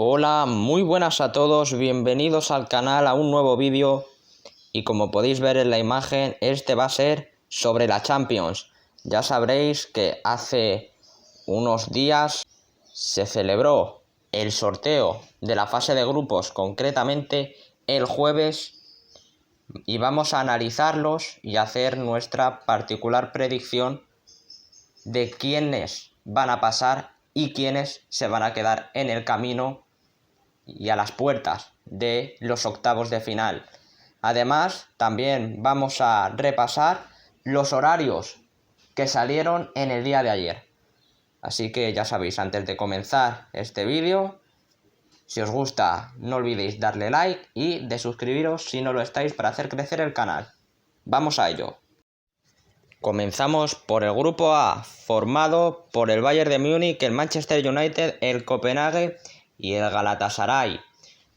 Hola, muy buenas a todos, bienvenidos al canal a un nuevo vídeo y como podéis ver en la imagen, este va a ser sobre la Champions. Ya sabréis que hace unos días se celebró el sorteo de la fase de grupos, concretamente el jueves, y vamos a analizarlos y hacer nuestra particular predicción de quiénes van a pasar y quiénes se van a quedar en el camino y a las puertas de los octavos de final. Además, también vamos a repasar los horarios que salieron en el día de ayer. Así que ya sabéis, antes de comenzar este vídeo, si os gusta no olvidéis darle like y de suscribiros si no lo estáis para hacer crecer el canal. Vamos a ello. Comenzamos por el grupo A, formado por el Bayern de Múnich, el Manchester United, el Copenhague y el Galatasaray.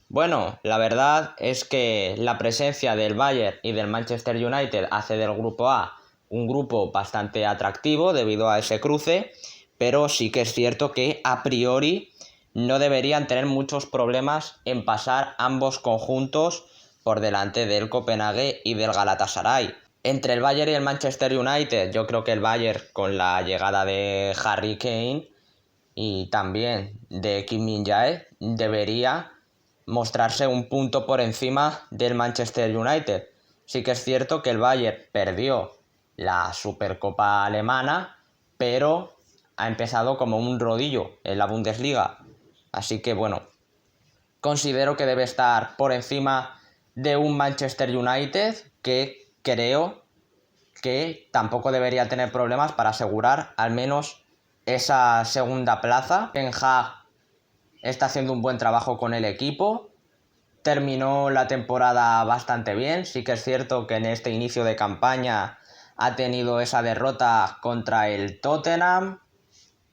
Bueno, la verdad es que la presencia del Bayern y del Manchester United hace del grupo A un grupo bastante atractivo debido a ese cruce, pero sí que es cierto que a priori no deberían tener muchos problemas en pasar ambos conjuntos por delante del Copenhague y del Galatasaray. Entre el Bayern y el Manchester United, yo creo que el Bayern, con la llegada de Harry Kane y también de Kim Min-jae, debería mostrarse un punto por encima del Manchester United. Sí que es cierto que el Bayern perdió la Supercopa alemana, pero ha empezado como un rodillo en la Bundesliga. Así que bueno, considero que debe estar por encima de un Manchester United que creo que tampoco debería tener problemas para asegurar al menos esa segunda plaza. Ten Hag está haciendo un buen trabajo con el equipo, terminó la temporada bastante bien. Sí que es cierto que en este inicio de campaña ha tenido esa derrota contra el Tottenham,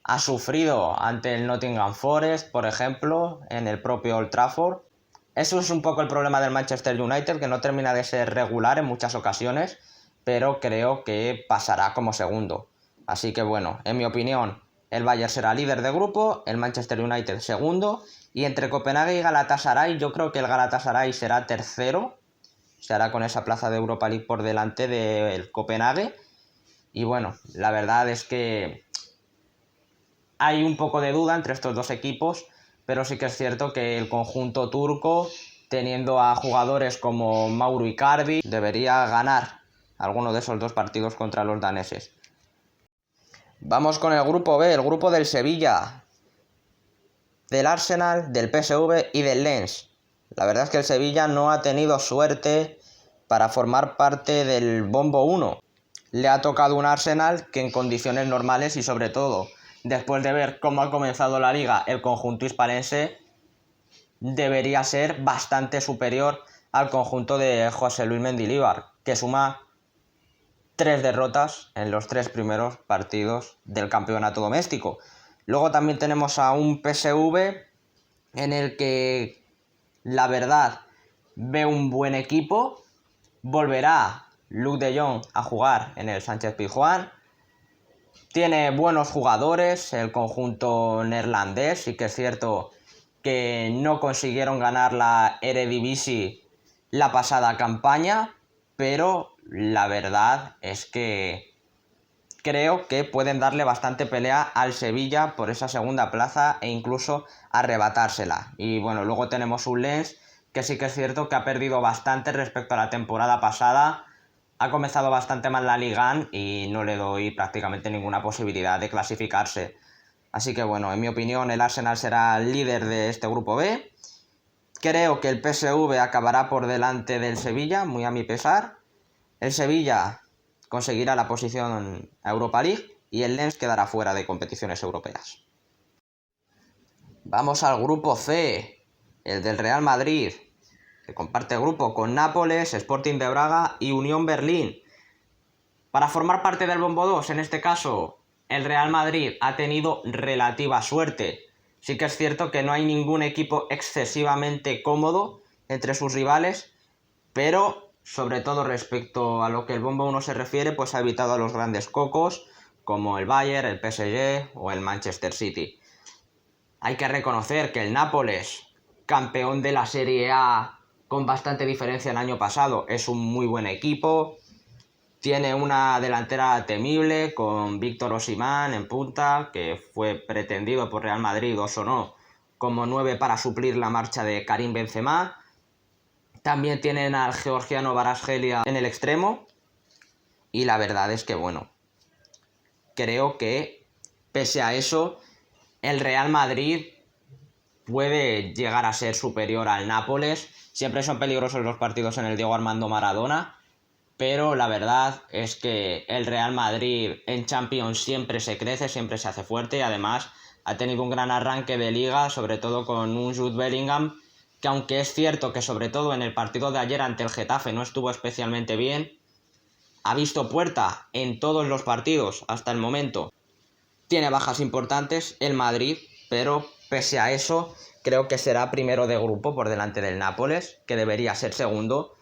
ha sufrido ante el Nottingham Forest, por ejemplo, en el propio Old Trafford. Eso es un poco el problema del Manchester United, que no termina de ser regular en muchas ocasiones, pero creo que pasará como segundo. Así que bueno, en mi opinión, el Bayern será líder de grupo, el Manchester United segundo, y entre Copenhague y Galatasaray, yo creo que el Galatasaray será tercero, se hará con esa plaza de Europa League por delante del Copenhague. Y bueno, la verdad es que hay un poco de duda entre estos dos equipos, pero sí que es cierto que el conjunto turco, teniendo a jugadores como Mauro Icardi, debería ganar alguno de esos dos partidos contra los daneses. Vamos con el grupo B, el grupo del Sevilla, del Arsenal, del PSV y del Lens. La verdad es que el Sevilla no ha tenido suerte para formar parte del bombo 1. Le ha tocado un Arsenal que en condiciones normales y sobre todo después de ver cómo ha comenzado la liga el conjunto hispalense, debería ser bastante superior al conjunto de José Luis Mendilibar, que suma 3 derrotas en los 3 primeros partidos del campeonato doméstico. Luego también tenemos a un PSV en el que la verdad ve un buen equipo. Volverá Luuk de Jong a jugar en el Sánchez-Pizjuán. Tiene buenos jugadores el conjunto neerlandés. Sí que es cierto que no consiguieron ganar la Eredivisie la pasada campaña, pero la verdad es que creo que pueden darle bastante pelea al Sevilla por esa segunda plaza e incluso arrebatársela. Y bueno, luego tenemos un Lens que sí que es cierto que ha perdido bastante respecto a la temporada pasada. Ha comenzado bastante mal la Liga y no le doy prácticamente ninguna posibilidad de clasificarse. Así que bueno, en mi opinión el Arsenal será el líder de este grupo B. Creo que el PSV acabará por delante del Sevilla, muy a mi pesar. El Sevilla conseguirá la posición a Europa League y el Lens quedará fuera de competiciones europeas. Vamos al grupo C, el del Real Madrid, que comparte grupo con Nápoles, Sporting de Braga y Unión Berlín. Para formar parte del bombo 2, en este caso, el Real Madrid ha tenido relativa suerte. Sí que es cierto que no hay ningún equipo excesivamente cómodo entre sus rivales, pero sobre todo respecto a lo que el bombo 1 se refiere, pues ha evitado a los grandes cocos como el Bayern, el PSG o el Manchester City. Hay que reconocer que el Nápoles, campeón de la Serie A con bastante diferencia el año pasado, es un muy buen equipo. Tiene una delantera temible con Víctor Osimhen en punta, que fue pretendido por Real Madrid o sonó como 9 para suplir la marcha de Karim Benzema. También tienen al georgiano Kvaratskhelia en el extremo. Y la verdad es que, bueno, creo que, pese a eso, el Real Madrid puede llegar a ser superior al Nápoles. Siempre son peligrosos los partidos en el Diego Armando Maradona, pero la verdad es que el Real Madrid en Champions siempre se crece, siempre se hace fuerte y además ha tenido un gran arranque de liga, sobre todo con un Jude Bellingham, que aunque es cierto que sobre todo en el partido de ayer ante el Getafe no estuvo especialmente bien, ha visto puerta en todos los partidos hasta el momento. Tiene bajas importantes el Madrid, pero pese a eso creo que será primero de grupo por delante del Nápoles, que debería ser segundo.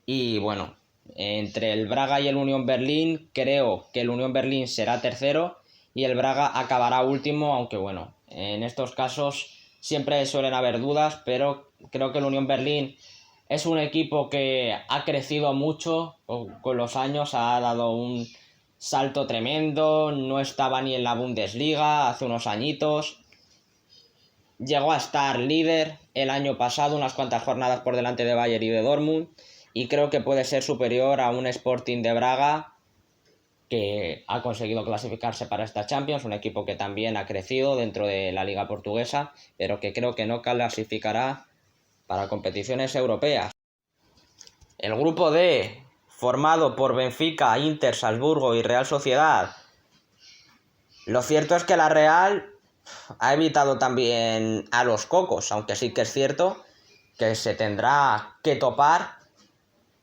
Y bueno, entre el Braga y el Unión Berlín creo que el Unión Berlín será tercero y el Braga acabará último, aunque bueno, en estos casos siempre suelen haber dudas, pero creo que el Unión Berlín es un equipo que ha crecido mucho con los años, ha dado un salto tremendo, no estaba ni en la Bundesliga hace unos añitos, llegó a estar líder el año pasado, unas cuantas jornadas por delante de Bayern y de Dortmund, y creo que puede ser superior a un Sporting de Braga que ha conseguido clasificarse para esta Champions, un equipo que también ha crecido dentro de la Liga Portuguesa, pero que creo que no clasificará para competiciones europeas. El grupo D, formado por Benfica, Inter, Salzburgo y Real Sociedad. Lo cierto es que la Real ha evitado también a los cocos, aunque sí que es cierto que se tendrá que topar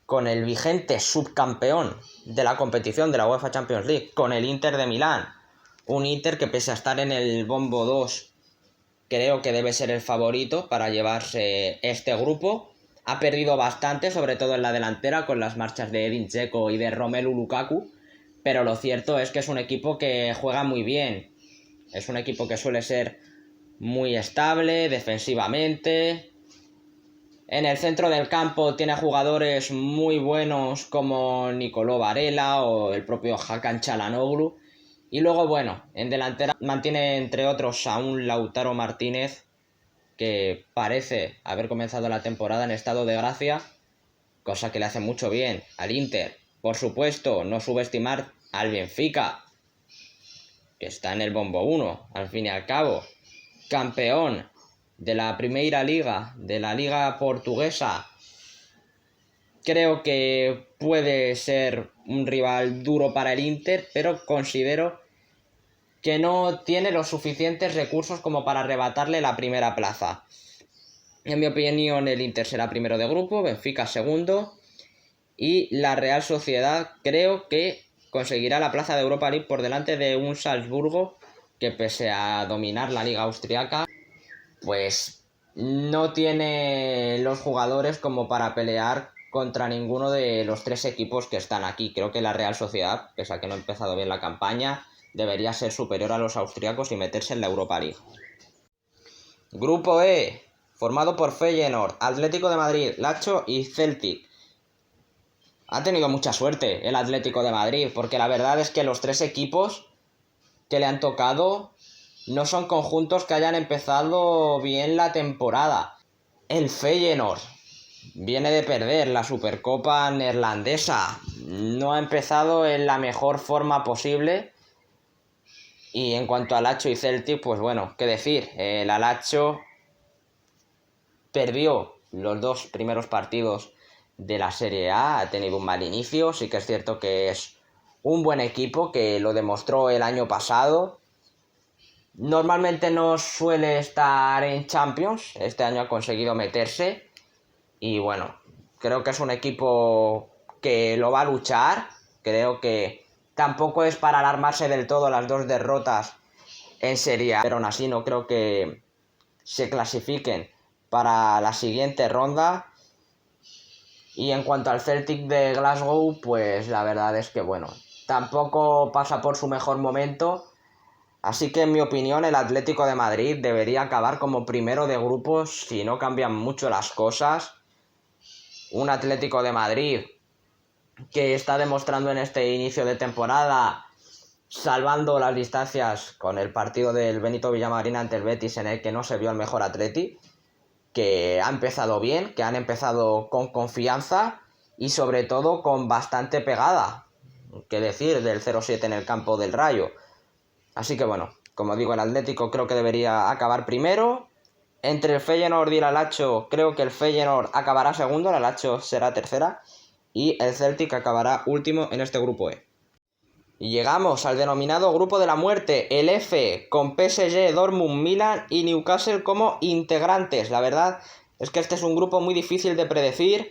con el vigente subcampeón de la competición de la UEFA Champions League, con el Inter de Milán. Un Inter que pese a estar en el bombo 2, creo que debe ser el favorito para llevarse este grupo. Ha perdido bastante, sobre todo en la delantera, con las marchas de Edin Dzeko y de Romelu Lukaku, pero lo cierto es que es un equipo que juega muy bien. Es un equipo que suele ser muy estable defensivamente. En el centro del campo tiene jugadores muy buenos como Nicolò Varela o el propio Hakan Çalhanoğlu. Y luego, bueno, en delantera mantiene entre otros a un Lautaro Martínez que parece haber comenzado la temporada en estado de gracia, cosa que le hace mucho bien al Inter. Por supuesto, no subestimar al Benfica, que está en el bombo 1, al fin y al cabo. Campeón de la Primeira Liga, de la Liga Portuguesa. Creo que puede ser un rival duro para el Inter, pero considero que no tiene los suficientes recursos como para arrebatarle la primera plaza. En mi opinión, el Inter será primero de grupo, Benfica segundo, y la Real Sociedad creo que conseguirá la plaza de Europa League por delante de un Salzburgo que, pese a dominar la liga austriaca, pues no tiene los jugadores como para pelear contra ninguno de los tres equipos que están aquí. Creo que la Real Sociedad, pese a que no ha empezado bien la campaña, debería ser superior a los austriacos y meterse en la Europa League. Grupo E, formado por Feyenoord, Atlético de Madrid, Lazio y Celtic. Ha tenido mucha suerte el Atlético de Madrid, porque la verdad es que los tres equipos que le han tocado no son conjuntos que hayan empezado bien la temporada. El Feyenoord viene de perder la Supercopa neerlandesa, no ha empezado en la mejor forma posible. Y en cuanto a Lazio y Celtic, pues bueno, qué decir, la Lazio perdió los dos primeros partidos de la Serie A, ha tenido un mal inicio, sí que es cierto que es un buen equipo que lo demostró el año pasado. Normalmente no suele estar en Champions, este año ha conseguido meterse y bueno, creo que es un equipo que lo va a luchar, creo que tampoco es para alarmarse del todo las dos derrotas en Serie A, pero aún así no creo que se clasifiquen para la siguiente ronda. Y en cuanto al Celtic de Glasgow, pues la verdad es que bueno, tampoco pasa por su mejor momento. Así que en mi opinión el Atlético de Madrid debería acabar como primero de grupos si no cambian mucho las cosas. Un Atlético de Madrid que está demostrando en este inicio de temporada, salvando las distancias con el partido del Benito Villamarín ante el Betis, en el que no se vio el mejor Atleti, que ha empezado bien, que han empezado con confianza y sobre todo con bastante pegada, que decir del 0-7 en el campo del Rayo. Así que bueno, como digo, el Atlético creo que debería acabar primero. Entre el Feyenoord y el Alacho, creo que el Feyenoord acabará segundo, el Alacho será tercera y el Celtic acabará último en este grupo E. Y llegamos al denominado grupo de la muerte, el F, con PSG, Dortmund, Milan y Newcastle como integrantes. La verdad es que este es un grupo muy difícil de predecir.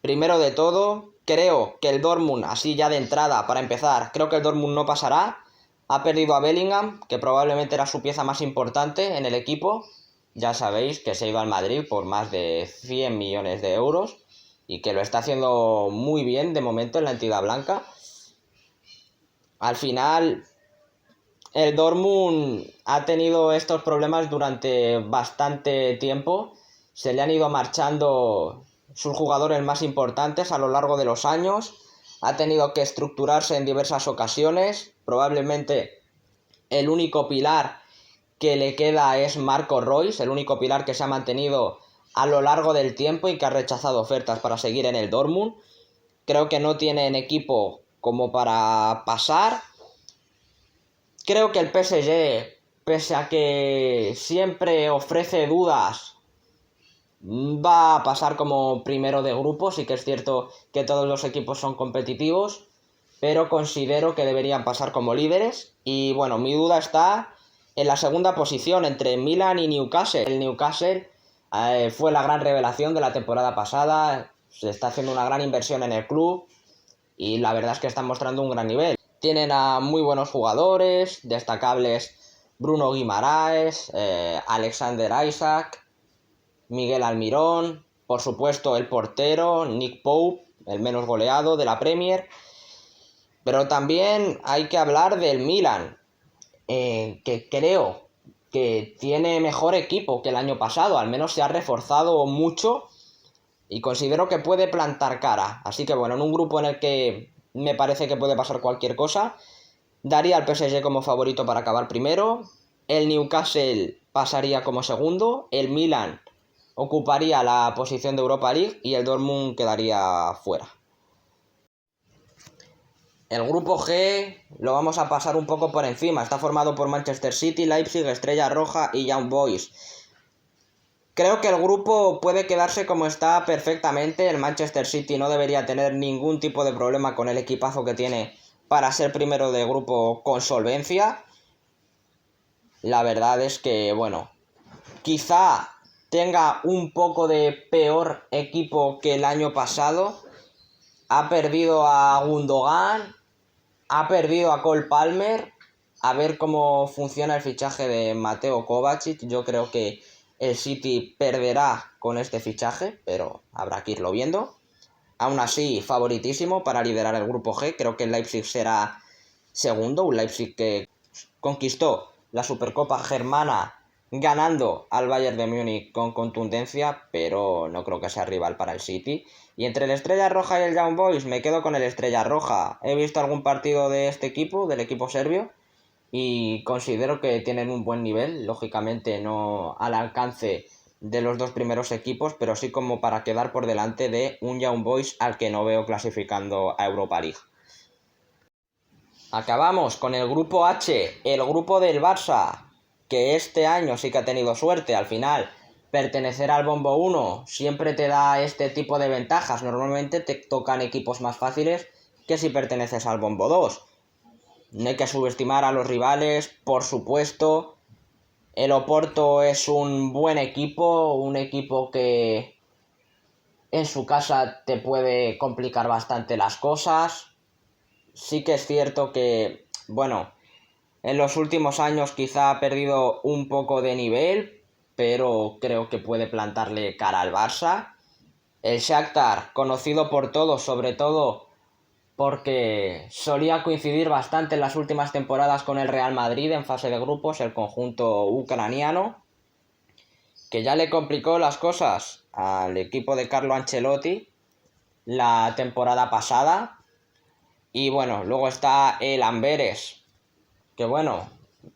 Primero de todo, creo que el Dortmund, así ya de entrada, para empezar, creo que el Dortmund no pasará. Ha perdido a Bellingham, que probablemente era su pieza más importante en el equipo. Ya sabéis que se ha ido al Madrid por más de 100 millones de euros y que lo está haciendo muy bien de momento en la entidad blanca. Al final, el Dortmund ha tenido estos problemas durante bastante tiempo. Se le han ido marchando sus jugadores más importantes a lo largo de los años. Ha tenido que estructurarse en diversas ocasiones. Probablemente el único pilar que le queda es Marco Reus, el único pilar que se ha mantenido a lo largo del tiempo y que ha rechazado ofertas para seguir en el Dortmund. Creo que no tienen equipo como para pasar. Creo que el PSG, pese a que siempre ofrece dudas, va a pasar como primero de grupo. Sí que es cierto que todos los equipos son competitivos, pero considero que deberían pasar como líderes. Y bueno, mi duda está en la segunda posición entre Milan y Newcastle. El Newcastle fue la gran revelación de la temporada pasada, se está haciendo una gran inversión en el club y la verdad es que están mostrando un gran nivel. Tienen a muy buenos jugadores, destacables Bruno Guimaraes, Alexander Isak, Miguel Almirón, por supuesto el portero, Nick Pope, el menos goleado de la Premier. Pero también hay que hablar del Milan, que creo que tiene mejor equipo que el año pasado, al menos se ha reforzado mucho y considero que puede plantar cara. Así que bueno, en un grupo en el que me parece que puede pasar cualquier cosa, daría al PSG como favorito para acabar primero, el Newcastle pasaría como segundo, el Milan ocuparía la posición de Europa League y el Dortmund quedaría fuera. El grupo G lo vamos a pasar un poco por encima. Está formado por Manchester City, Leipzig, Estrella Roja y Young Boys. Creo que el grupo puede quedarse como está perfectamente. El Manchester City no debería tener ningún tipo de problema con el equipazo que tiene para ser primero de grupo con solvencia. La verdad es que, bueno, quizá tenga un poco de peor equipo que el año pasado. Ha perdido a Gundogan, ha perdido a Cole Palmer. A ver cómo funciona el fichaje de Mateo Kovacic. Yo creo que el City perderá con este fichaje, pero habrá que irlo viendo. Aún así, favoritísimo para liderar el grupo G. Creo que el Leipzig será segundo, un Leipzig que conquistó la Supercopa Germana ganando al Bayern de Múnich con contundencia, pero no creo que sea rival para el City. Y entre el Estrella Roja y el Young Boys me quedo con el Estrella Roja. He visto algún partido de este equipo, del equipo serbio, y considero que tienen un buen nivel, lógicamente no al alcance de los dos primeros equipos, pero sí como para quedar por delante de un Young Boys al que no veo clasificando a Europa League. Acabamos con el grupo H, el grupo del Barça, que este año sí que ha tenido suerte. Al final, pertenecer al Bombo 1 siempre te da este tipo de ventajas. Normalmente te tocan equipos más fáciles que si perteneces al Bombo 2. No hay que subestimar a los rivales, por supuesto. El Oporto es un buen equipo, un equipo que en su casa te puede complicar bastante las cosas. Sí que es cierto que, bueno, en los últimos años quizá ha perdido un poco de nivel, pero creo que puede plantarle cara al Barça. El Shakhtar, conocido por todos, sobre todo porque solía coincidir bastante en las últimas temporadas con el Real Madrid en fase de grupos, el conjunto ucraniano, que ya le complicó las cosas al equipo de Carlo Ancelotti la temporada pasada. Y bueno, luego está el Amberes, que bueno,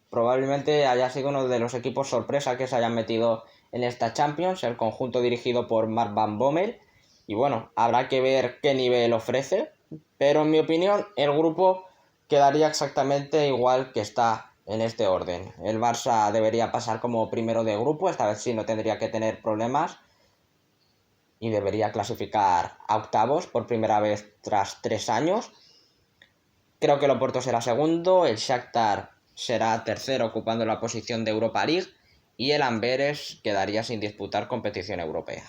probablemente haya sido uno de los equipos sorpresa que se hayan metido en esta Champions, el conjunto dirigido por Mark Van Bommel. Y bueno, habrá que ver qué nivel ofrece, pero en mi opinión el grupo quedaría exactamente igual que está en este orden. El Barça debería pasar como primero de grupo, esta vez sí no tendría que tener problemas y debería clasificar a octavos por primera vez tras 3 años. Creo que el Oporto será segundo, el Shakhtar será tercero ocupando la posición de Europa League y el Amberes quedaría sin disputar competición europea.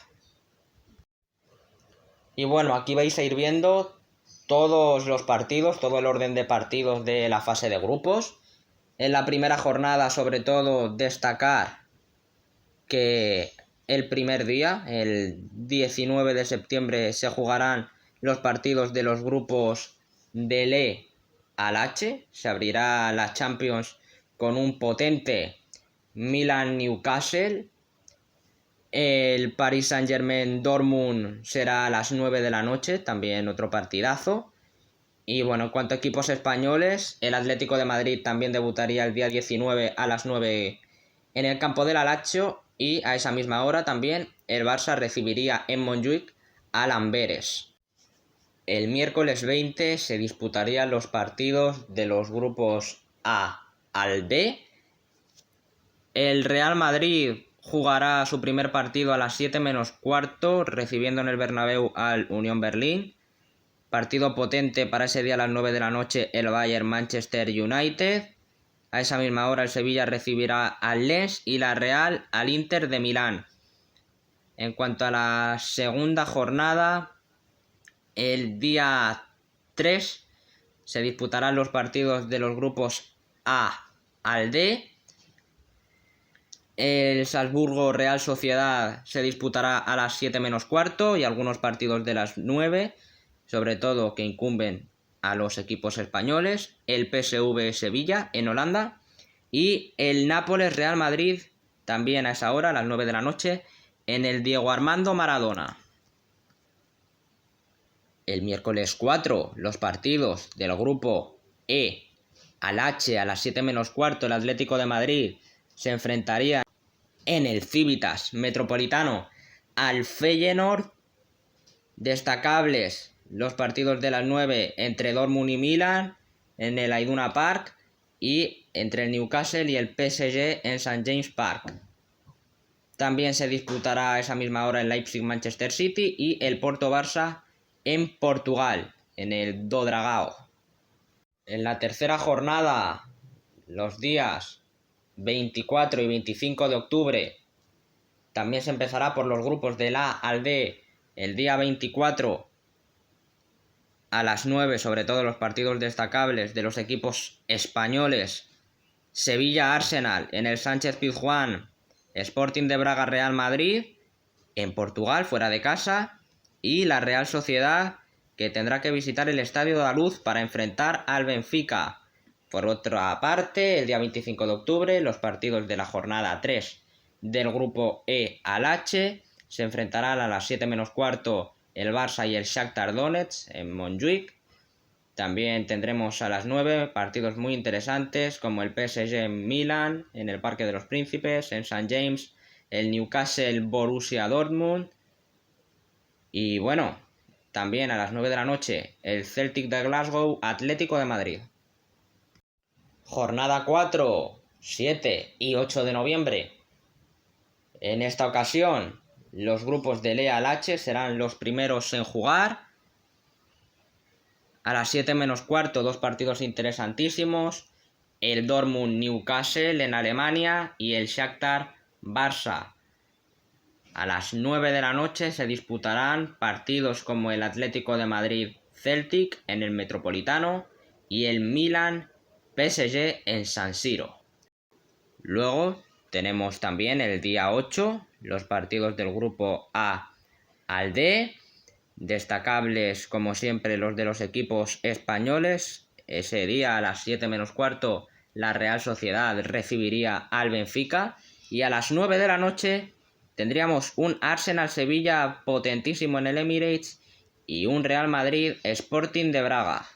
Y bueno, aquí vais a ir viendo todos los partidos, todo el orden de partidos de la fase de grupos. En la primera jornada, sobre todo, destacar que el primer día, el 19 de septiembre, se jugarán los partidos de los grupos del E al H. Se abrirá la Champions con un potente Milan-Newcastle. El Paris Saint-Germain-Dortmund será a las 9 de la noche, también otro partidazo. Y bueno, en cuanto a equipos españoles, el Atlético de Madrid también debutaría el día 19 a las 9 en el campo del Alacho, y a esa misma hora también el Barça recibiría en Montjuic al Amberes. El miércoles 20 se disputarían los partidos de los grupos A al D. El Real Madrid jugará su primer partido a las 7 menos cuarto, recibiendo en el Bernabéu al Unión Berlín. Partido potente para ese día a las 9 de la noche, el Bayern Manchester United. A esa misma hora el Sevilla recibirá al Lens y la Real al Inter de Milán. En cuanto a la segunda jornada, el día 3 se disputarán los partidos de los grupos A al D. El Salzburgo Real Sociedad se disputará a las 7 menos cuarto y algunos partidos de las 9, sobre todo que incumben a los equipos españoles. El PSV Sevilla en Holanda y el Nápoles Real Madrid también a esa hora, a las 9 de la noche, en el Diego Armando Maradona. El miércoles 4, los partidos del grupo E al H a las 7 menos cuarto, el Atlético de Madrid se enfrentaría en el Civitas Metropolitano al Feyenoord. Destacables los partidos de las 9 entre Dortmund y Milan en el Iduna Park y entre el Newcastle y el PSG en St. James Park. También se disputará a esa misma hora el Leipzig Manchester City y el Porto Barça en Portugal, en el Do Dragao. En la tercera jornada, los días 24 y 25 de octubre, también se empezará por los grupos del A al D. El día 24 a las 9, sobre todo los partidos destacables de los equipos españoles: Sevilla-Arsenal en el Sánchez-Pizjuán, Sporting de Braga Real Madrid en Portugal, fuera de casa, y la Real Sociedad, que tendrá que visitar el Estadio de la Luz para enfrentar al Benfica. Por otra parte, el día 25 de octubre, los partidos de la jornada 3 del grupo E al H se enfrentarán a las 7 menos cuarto el Barça y el Shakhtar Donetsk en Montjuic. También tendremos a las 9 partidos muy interesantes como el PSG Milan en el Parque de los Príncipes, en St. James, el Newcastle Borussia Dortmund. Y bueno, también a las 9 de la noche el Celtic de Glasgow Atlético de Madrid. Jornada 4, 7 y 8 de noviembre. En esta ocasión, los grupos del E al H serán los primeros en jugar. A las 7 menos cuarto, dos partidos interesantísimos: el Dortmund Newcastle en Alemania y el Shakhtar Barça. A las 9 de la noche se disputarán partidos como el Atlético de Madrid Celtic en el Metropolitano y el Milan PSG en San Siro. Luego tenemos también el día 8 los partidos del grupo A al D. Destacables, como siempre, los de los equipos españoles. Ese día, a las 7 menos cuarto, la Real Sociedad recibiría al Benfica. Y a las 9 de la noche tendríamos un Arsenal-Sevilla potentísimo en el Emirates y un Real Madrid Sporting de Braga.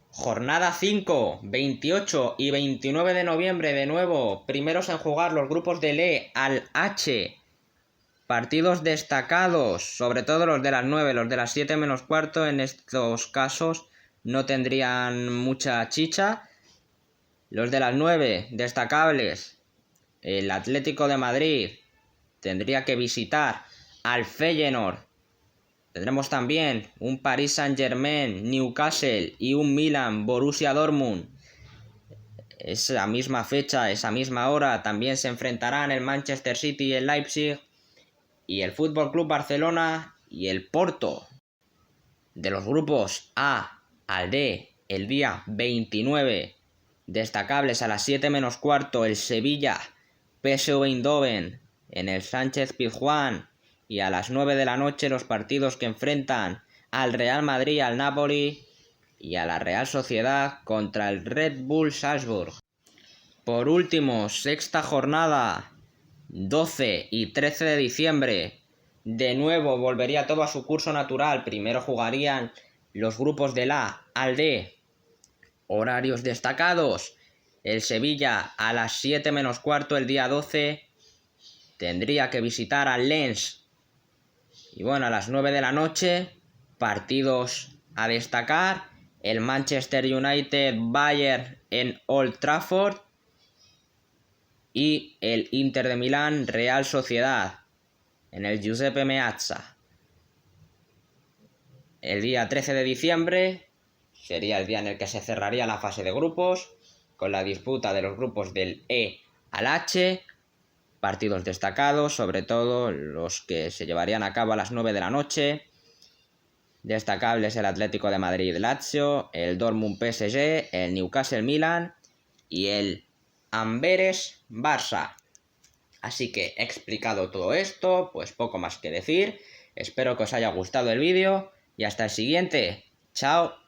Jornada 5, 28 y 29 de noviembre, de nuevo, primeros en jugar los grupos del E al H. Partidos destacados, sobre todo los de las 9, los de las 7 menos cuarto, en estos casos no tendrían mucha chicha. Los de las 9, destacables, el Atlético de Madrid tendría que visitar al Feyenoord. Tendremos también un Paris Saint-Germain, Newcastle y un Milan, Borussia Dortmund. Esa misma fecha, esa misma hora, también se enfrentarán el Manchester City y el Leipzig y el FC Barcelona y el Porto. De los grupos A al D, el día 29, destacables a las 7 menos cuarto, el Sevilla, PSV Eindhoven en el Sánchez-Pizjuán. Y a las 9 de la noche los partidos que enfrentan al Real Madrid, al Napoli y a la Real Sociedad contra el Red Bull Salzburg. Por último, sexta jornada, 12 y 13 de diciembre. De nuevo volvería todo a su curso natural. Primero jugarían los grupos del A al D. Horarios destacados. El Sevilla a las 7 menos cuarto el día 12 tendría que visitar al Lens. Y bueno, a las 9 de la noche, partidos a destacar. El Manchester United Bayern en Old Trafford. Y el Inter de Milán Real Sociedad en el Giuseppe Meazza. El día 13 de diciembre sería el día en el que se cerraría la fase de grupos, con la disputa de los grupos del E al H. Partidos destacados, sobre todo los que se llevarían a cabo a las 9 de la noche. Destacables el Atlético de Madrid Lazio, el Dortmund PSG, el Newcastle Milan y el Amberes Barça. Así que he explicado todo esto, pues poco más que decir. Espero que os haya gustado el vídeo y hasta el siguiente. Chao.